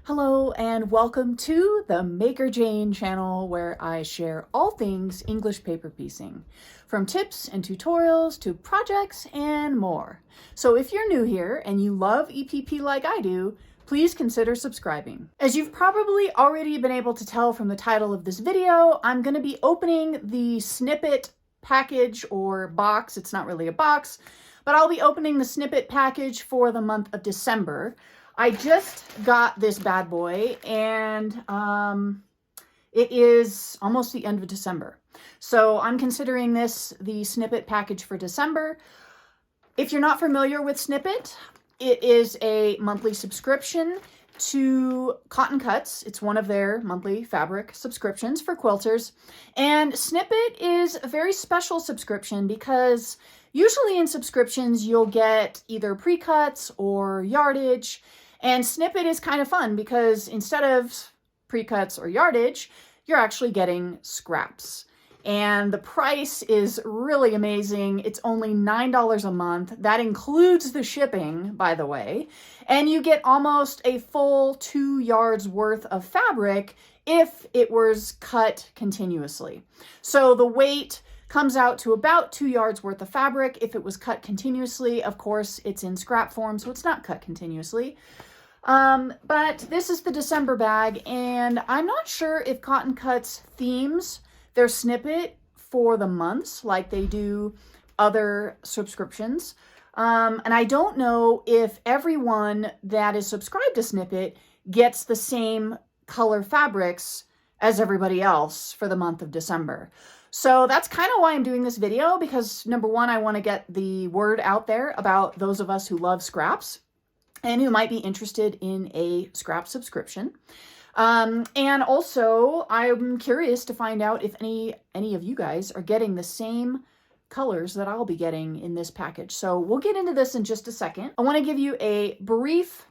Hello and welcome to the Maker Jane channel, where I share all things English paper piecing, from tips and tutorials to projects and more. So if you're new here and you love EPP like I do, please consider subscribing. As you've probably already been able to tell from the title of this video, I'm going to be opening the Snippet package or box. It's not really a box, but I'll be opening the Snippet package for the month of December. I just got this bad boy, and it is almost the end of December. So I'm considering this the Snippet package for December. If you're not familiar with Snippet, it is a monthly subscription to Cotton Cuts. It's one of their monthly fabric subscriptions for quilters. And Snippet is a very special subscription because usually in subscriptions you'll get either pre-cuts or yardage. And Snippet is kind of fun because instead of pre-cuts or yardage, you're actually getting scraps. And the price is really amazing. It's only $9 a month. That includes the shipping, by the way. And you get almost a full 2 yards worth of fabric if it was cut continuously. So the weight comes out to about 2 yards worth of fabric. If it was cut continuously, of course, it's in scrap form, so it's not cut continuously. But this is the December bag, and I'm not sure if Cotton Cuts themes their Snippet for the months like they do other subscriptions. And I don't know if everyone that is subscribed to Snippet gets the same color fabrics as everybody else for the month of December. So that's kind of why I'm doing this video, because number one, I want to get the word out there about those of us who love scraps and who might be interested in a scrap subscription. And also, I'm curious to find out if any of you guys are getting the same colors that I'll be getting in this package. So we'll get into this in just a second. I want to give you a brief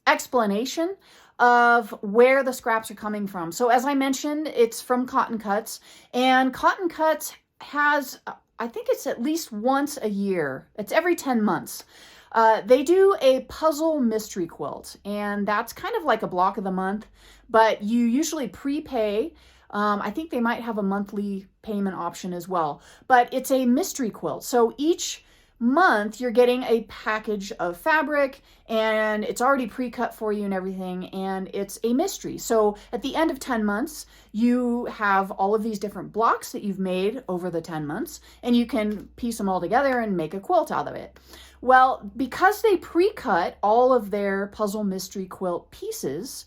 explanation of where the scraps are coming from. So as I mentioned, it's from Cotton Cuts, and Cotton Cuts has, I think it's at least once a year. It's every 10 months. They do a puzzle mystery quilt, and that's kind of like a block of the month, but you usually prepay. I think they might have a monthly payment option as well, but it's a mystery quilt. So each month you're getting a package of fabric, and it's already pre-cut for you and everything, and it's a mystery. So at the end of 10 months, you have all of these different blocks that you've made over the 10 months, and you can piece them all together and make a quilt out of it. Well, because they pre-cut all of their puzzle mystery quilt pieces,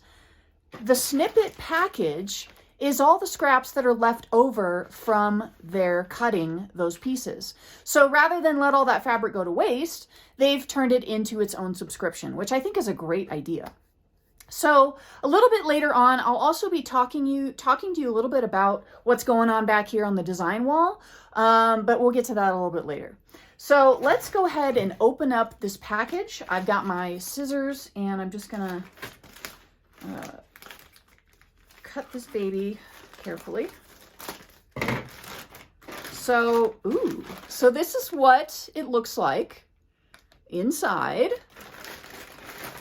the Snippet package is all the scraps that are left over from their cutting those pieces. So rather than let all that fabric go to waste, they've turned it into its own subscription, which I think is a great idea. So a little bit later on, I'll also be talking to you a little bit about what's going on back here on the design wall, but we'll get to that a little bit later. So let's go ahead and open up this package. I've got my scissors, and I'm just gonna cut this baby carefully. So this is what it looks like inside.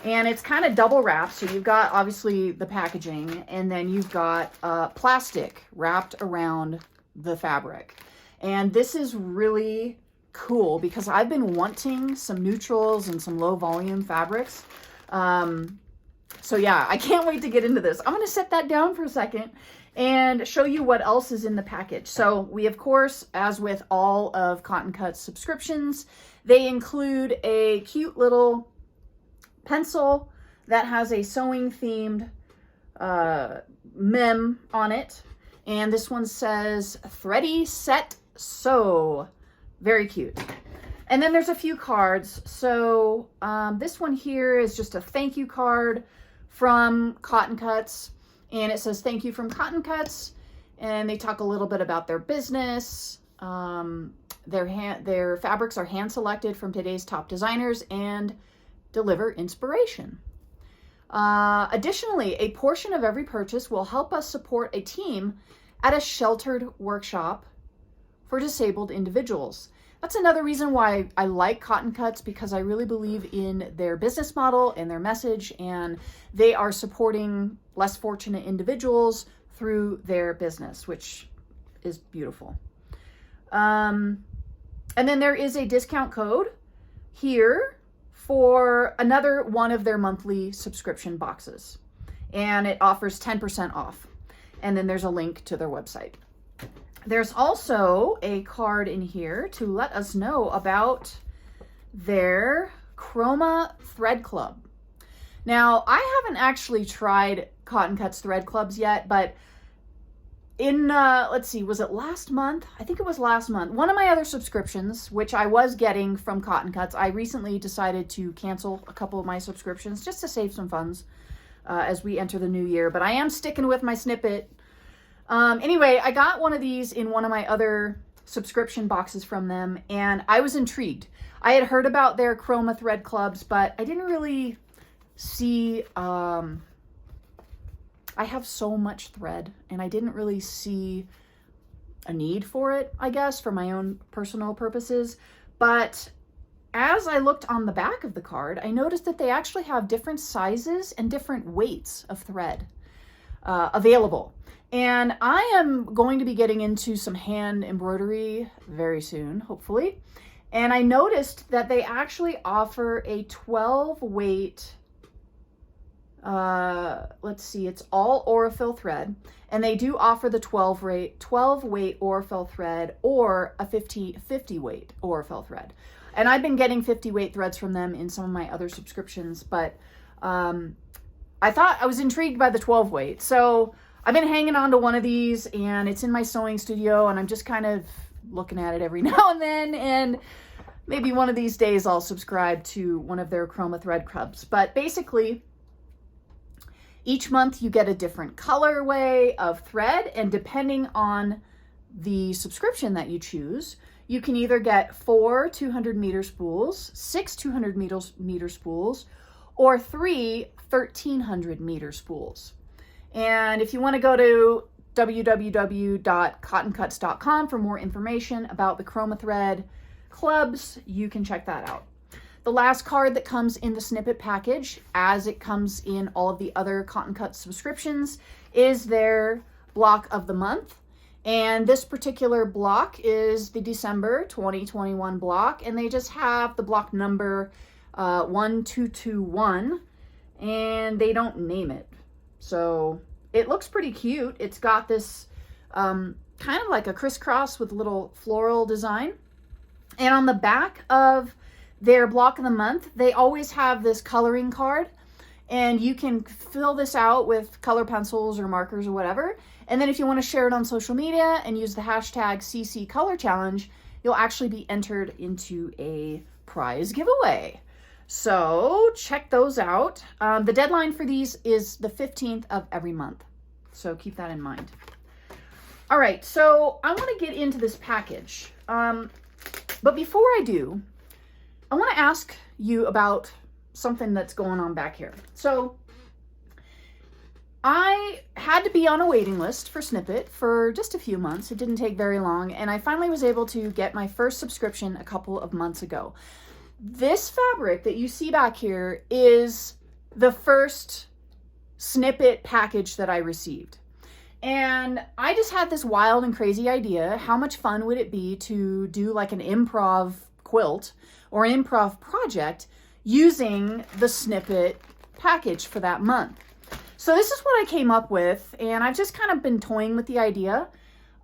And it's kind of double wrapped. So you've got obviously the packaging, and then you've got plastic wrapped around the fabric. And this is really cool because I've been wanting some neutrals and some low volume fabrics. So yeah, I can't wait to get into this. I'm going to set that down for a second and show you what else is in the package. So we, of course, as with all of Cotton Cuts subscriptions, they include a cute little pencil that has a sewing themed mem on it. And this one says Thready Set Sew. Very cute. And then there's a few cards. So this one here is just a thank you card from Cotton Cuts, and it says thank you from Cotton Cuts, and they talk a little bit about their business. Their fabrics are hand selected from today's top designers and deliver inspiration. Additionally, a portion of every purchase will help us support a team at a sheltered workshop for disabled individuals. that's another reason why I like Cotton Cuts, because I really believe in their business model and their message, and they are supporting less fortunate individuals through their business, which is beautiful. And then there is a discount code here for another one of their monthly subscription boxes, and it offers 10% off. And then there's a link to their website. There's also a card in here to let us know about their Chroma Thread Club. Now, I haven't actually tried Cotton Cuts thread clubs yet, but in, let's see, was it last month? I think it was last month. One of my other subscriptions, which I was getting from Cotton Cuts, I recently decided to cancel a couple of my subscriptions just to save some funds as we enter the new year. But I am sticking with my Snippet. Anyway, I got one of these in one of my other subscription boxes from them, and I was intrigued. I had heard about their Chroma thread clubs, but I didn't really see, I have so much thread, and I didn't really see a need for it, I guess, for my own personal purposes. But as I looked on the back of the card, I noticed that they actually have different sizes and different weights of thread available. And I am going to be getting into some hand embroidery very soon, hopefully. And I noticed that they actually offer a 12 weight, let's see, it's all Aurifil thread. And they do offer the 12 weight Aurifil thread or a 50 weight Aurifil thread. And I've been getting 50 weight threads from them in some of my other subscriptions, but I thought I was intrigued by the 12 weight. So I've been hanging on to one of these, and it's in my sewing studio, and I'm just kind of looking at it every now and then, and maybe one of these days I'll subscribe to one of their Chroma thread clubs. But basically, each month you get a different colorway of thread, and depending on the subscription that you choose, you can either get 4 200-meter spools, 6 200-meter spools, or 3 1,300-meter spools. And if you want to go to www.cottoncuts.com for more information about the Chroma Thread clubs, you can check that out. The last card that comes in the Snippet package, as it comes in all of the other Cotton Cuts subscriptions, is their block of the month. And this particular block is the December 2021 block, and they just have the block number 1221, and they don't name it. So it looks pretty cute. It's got this kind of like a crisscross with a little floral design. And on the back of their block of the month, they always have this coloring card, and you can fill this out with color pencils or markers or whatever. And then if you want to share it on social media and use the hashtag #CCColorChallenge, you'll actually be entered into a prize giveaway. So check those out. The deadline for these is the 15th of every month. So keep that in mind. All right, so I want to get into this package. But before I do, I want to ask you about something that's going on back here. So I had to be on a waiting list for Snippet for just a few months. It didn't take very long, and I finally was able to get my first subscription a couple of months ago. This fabric that you see back here is the first Snippet package that I received. And I just had this wild and crazy idea. How much fun would it be to do like an improv quilt or an improv project using the Snippet package for that month? So this is what I came up with, and I've just kind of been toying with the idea.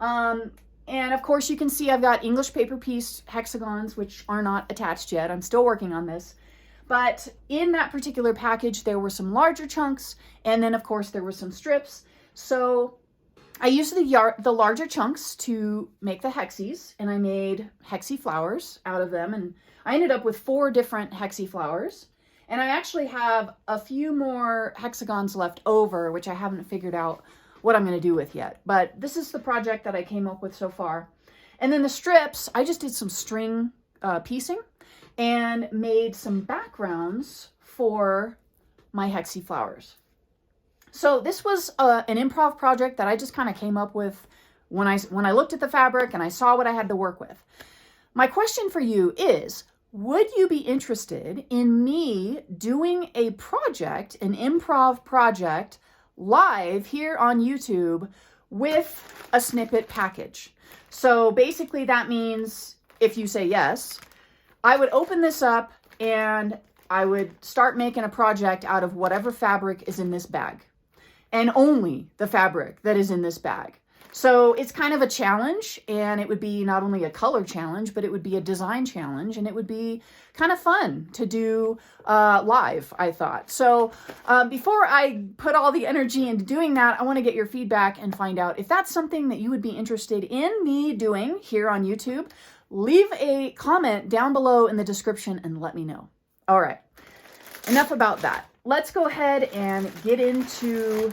And of course you can see I've got English paper piece hexagons, which are not attached yet. I'm still working on this. But in that particular package, there were some larger chunks, and then of course there were some strips. So I used the larger chunks to make the hexies, and I made hexie flowers out of them, and I ended up with 4 different hexie flowers. And I actually have a few more hexagons left over, which I haven't figured out what I'm going to do with yet. But this is the project that I came up with so far. And then the strips, I just did some string piecing and made some backgrounds for my hexie flowers. So this was an improv project that I just kind of came up with when I looked at the fabric and I saw what I had to work with. my question for you is, would you be interested in me doing a project, an improv project, live here on YouTube with a snippet package? So basically that means if you say yes, I would open this up and I would start making a project out of whatever fabric is in this bag, and only the fabric that is in this bag. So it's kind of a challenge, and it would be not only a color challenge, but it would be a design challenge, and it would be kind of fun to do live, I thought. So before I put all the energy into doing that, I want to get your feedback and find out if that's something that you would be interested in me doing here on YouTube. Leave a comment down below in the description and let me know. All right, enough about that. Let's go ahead and get into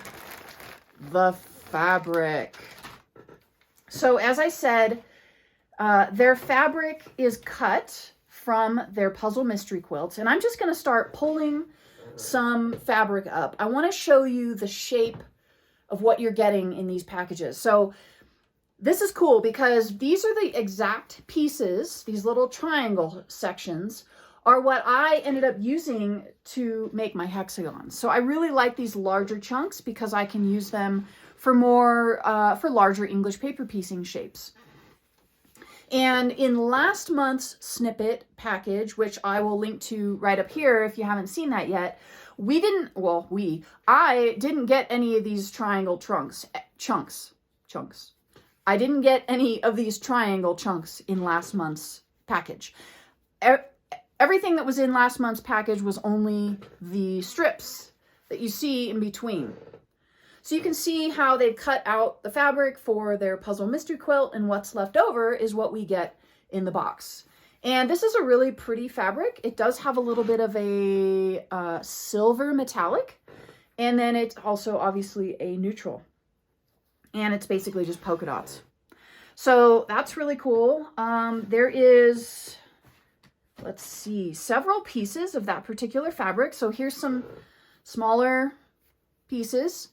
the fabric. So as I said, their fabric is cut from their puzzle mystery quilts, and I'm just going to start pulling some fabric up. I want to show you the shape of what you're getting in these packages. So this is cool because these are the exact pieces. These little triangle sections are what I ended up using to make my hexagons. So I really like these larger chunks because I can use them for more, for larger English paper piecing shapes. And in last month's snippet package, which I will link to right up here if you haven't seen that yet, I didn't get any of these triangle chunks. I didn't get any of these triangle chunks in last month's package. Everything that was in last month's package was only the strips that you see in between. So you can see how they cut out the fabric for their puzzle mystery quilt, and what's left over is what we get in the box. And this is a really pretty fabric. It does have a little bit of a silver metallic, and then it's also obviously a neutral. And it's basically just polka dots. So that's really cool. There is, let's see, several pieces of that particular fabric. So here's some smaller pieces.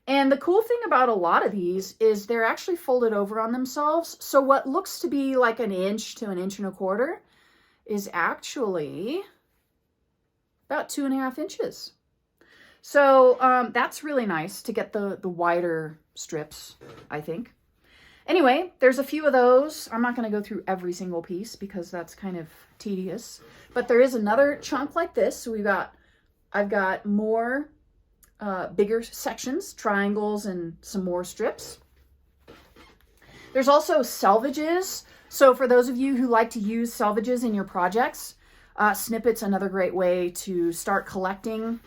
And the cool thing about a lot of these is they're actually folded over on themselves. So what looks to be like 1 inch to 1.25 inches is actually about 2.5 inches. So that's really nice to get the wider strips, I think. Anyway, there's a few of those. I'm not going to go through every single piece because that's kind of tedious. But there is another chunk like this. So I've got more bigger sections, triangles, and some more strips. There's also selvages. So for those of you who like to use selvages in your projects, Snippet's another great way to start collecting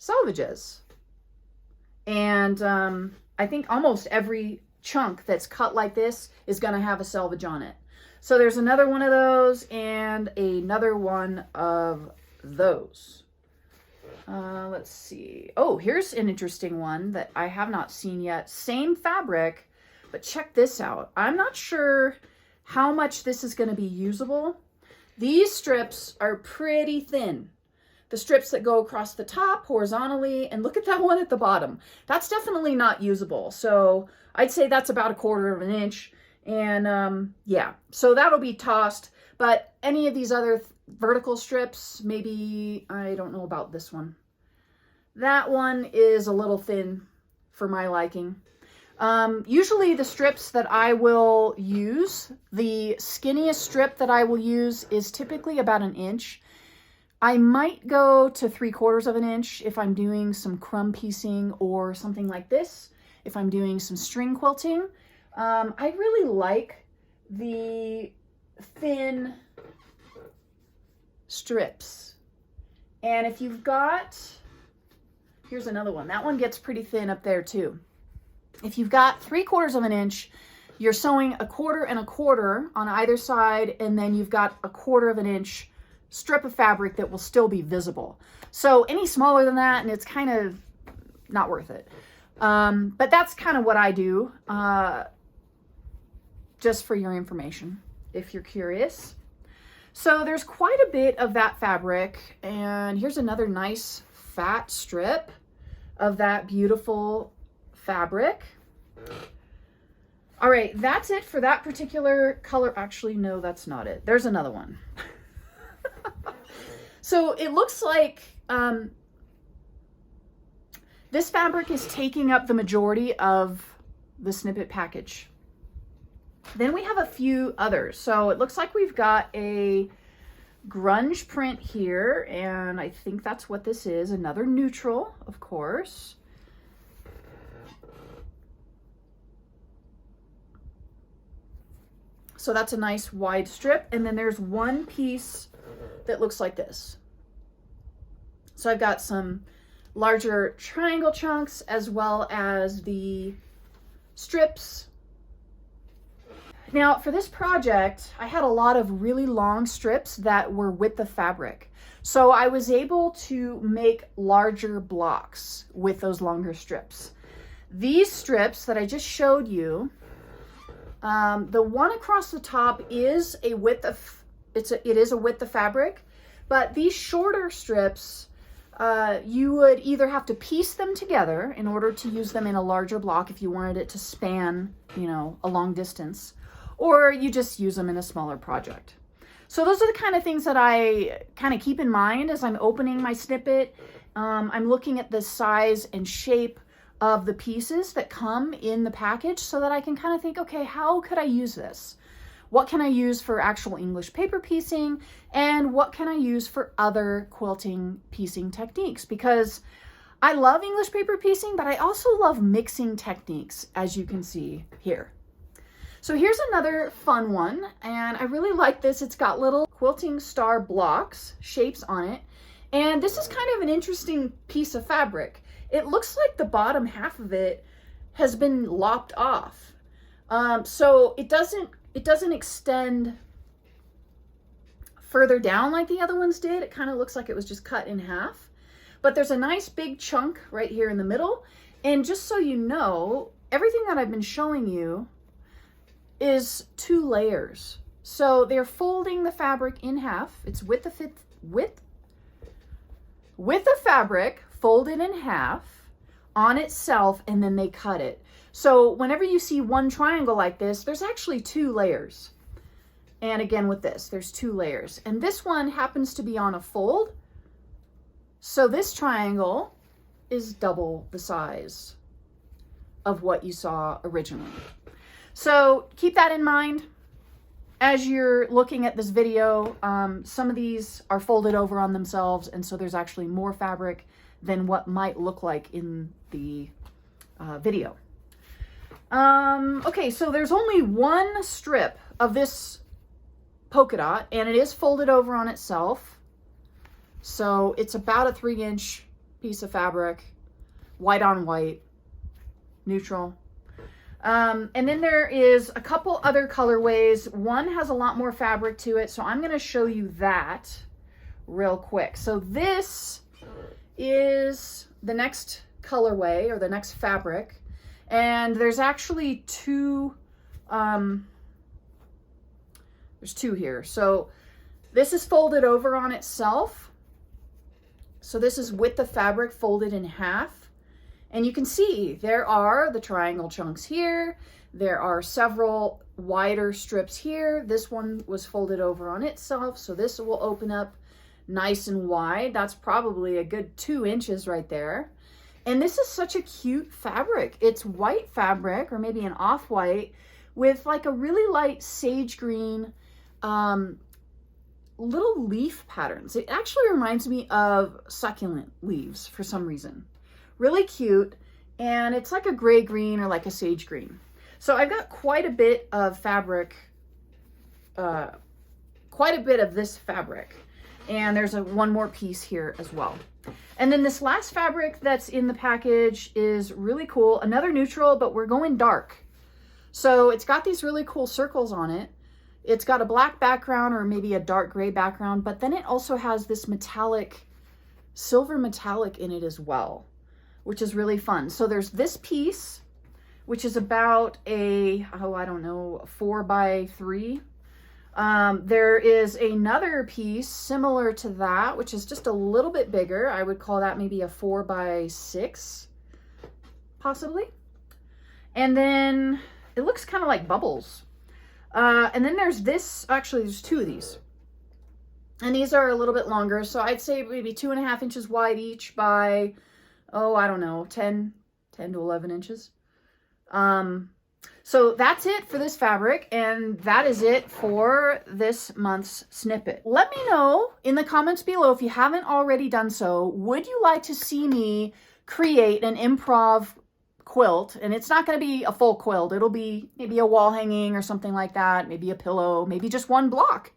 selvages. And I think almost every chunk that's cut like this is going to have a selvage on it. So there's another one of those and another one of those. Let's see. Oh, here's an interesting one that I have not seen yet. Same fabric, but check this out. I'm not sure how much this is going to be usable. These strips are pretty thin. The strips that go across the top horizontally, and look at that one at the bottom. That's definitely not usable. So I'd say that's about 1/4 inch. And yeah, so that'll be tossed. But any of these other vertical strips, maybe, I don't know about this one. That one is a little thin for my liking. Usually the strips that I will use, the skinniest strip that I will use is typically about 1 inch. I might go to 3/4 inch if I'm doing some crumb piecing or something like this. If I'm doing some string quilting, I really like the thin strips. And if you've got, here's another one. That one gets pretty thin up there too. If you've got 3/4 inch, you're sewing 1/4 and 1/4 on either side, and then you've got 1/4 inch strip of fabric that will still be visible. So any smaller than that, and it's kind of not worth it. But that's kind of what I do, just for your information, if you're curious. So there's quite a bit of that fabric, and here's another nice fat strip of that beautiful fabric. All right, that's it for that particular color. Actually, no, that's not it. There's another one. So it looks like this fabric is taking up the majority of the Snippet package. Then we have a few others. So it looks like we've got a grunge print here, and I think that's what this is. Another neutral, of course. So that's a nice wide strip. And then there's one piece that looks like this. So I've got some larger triangle chunks as well as the strips. Now for this project, I had a lot of really long strips that were with the fabric. So I was able to make larger blocks with those longer strips. These strips that I just showed you, the one across the top is a width of, it is a width of fabric, but these shorter strips, you would either have to piece them together in order to use them in a larger block if you wanted it to span, you know, a long distance, or you just use them in a smaller project. So those are the kind of things that I kind of keep in mind as I'm opening my snippet. I'm looking at the size and shape of the pieces that come in the package so that I can kind of think, okay, how could I use this? What can I use for actual English paper piecing? And what can I use for other quilting piecing techniques? Because I love English paper piecing, but I also love mixing techniques, as you can see here. So here's another fun one, and I really like this. It's got little quilting star blocks, shapes on it. And this is kind of an interesting piece of fabric. It looks like the bottom half of it has been lopped off. So it doesn't extend further down like the other ones did. It kind of looks like it was just cut in half. But there's a nice big chunk right here in the middle. And just so you know, everything that I've been showing you is 2 layers. So they're folding the fabric in half. It's with the fabric folded in half on itself, and then they cut it. So whenever you see one triangle like this, there's actually 2 layers. And again with this, there's 2 layers. And this one happens to be on a fold. So this triangle is double the size of what you saw originally. So keep that in mind as you're looking at this video. Some of these are folded over on themselves, and so there's actually more fabric than what might look like in the video. Okay, so there's only one strip of this polka dot, and it is folded over on itself. So it's about a 3-inch piece of fabric, white on white, neutral. And then there is a couple other colorways. One has a lot more fabric to it, so I'm going to show you that real quick. So this is the next colorway, or the next fabric, and there's actually two, there's 2 here. So this is folded over on itself. So this is with the fabric folded in half. And you can see there are the triangle chunks here. There are several wider strips here. This one was folded over on itself, so this will open up nice and wide. That's probably a good 2 inches right there. And this is such a cute fabric. It's white fabric, or maybe an off-white, with like a really light sage green little leaf patterns. It actually reminds me of succulent leaves for some reason. Really cute, and it's like a gray green or like a sage green. So I've got quite a bit of fabric, quite a bit of this fabric, and there's one more piece here as well. And then this last fabric that's in the package is really cool. Another neutral, but we're going dark. So it's got these really cool circles on it. It's got a black background or maybe a dark gray background, but then it also has this metallic, silver metallic in it as well, which is really fun. So there's this piece, which is about a, I don't know, 4x3. There is another piece similar to that, which is just a little bit bigger. I would call that maybe a 4x6, possibly. And then it looks kind of like bubbles. And then there's this, actually there's two of these. And these are a little bit longer. So I'd say maybe 2.5 inches wide each by, oh, I don't know, 10 to 11 inches. So that's it for this fabric, and that is it for this month's snippet. Let me know in the comments below, if you haven't already done so, would you like to see me create an improv quilt? And it's not going to be a full quilt. It'll be maybe a wall hanging or something like that, maybe a pillow, maybe just one block.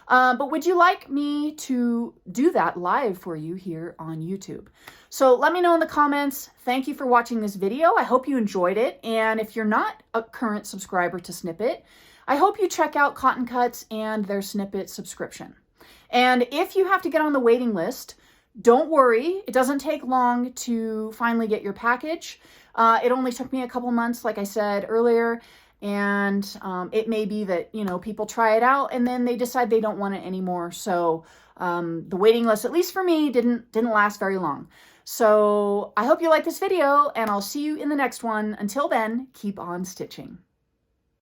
But would you like me to do that live for you here on YouTube? So let me know in the comments. Thank you for watching this video. I hope you enjoyed it. And if you're not a current subscriber to Snippet, I hope you check out Cotton Cuts and their Snippet subscription. And if you have to get on the waiting list, don't worry. It doesn't take long to finally get your package. It only took me a couple months, like I said earlier. And it may be that, you know, people try it out and then they decide they don't want it anymore. So the waiting list, at least for me, didn't last very long. So I hope you like this video, and I'll see you in the next one. Until then, keep on stitching.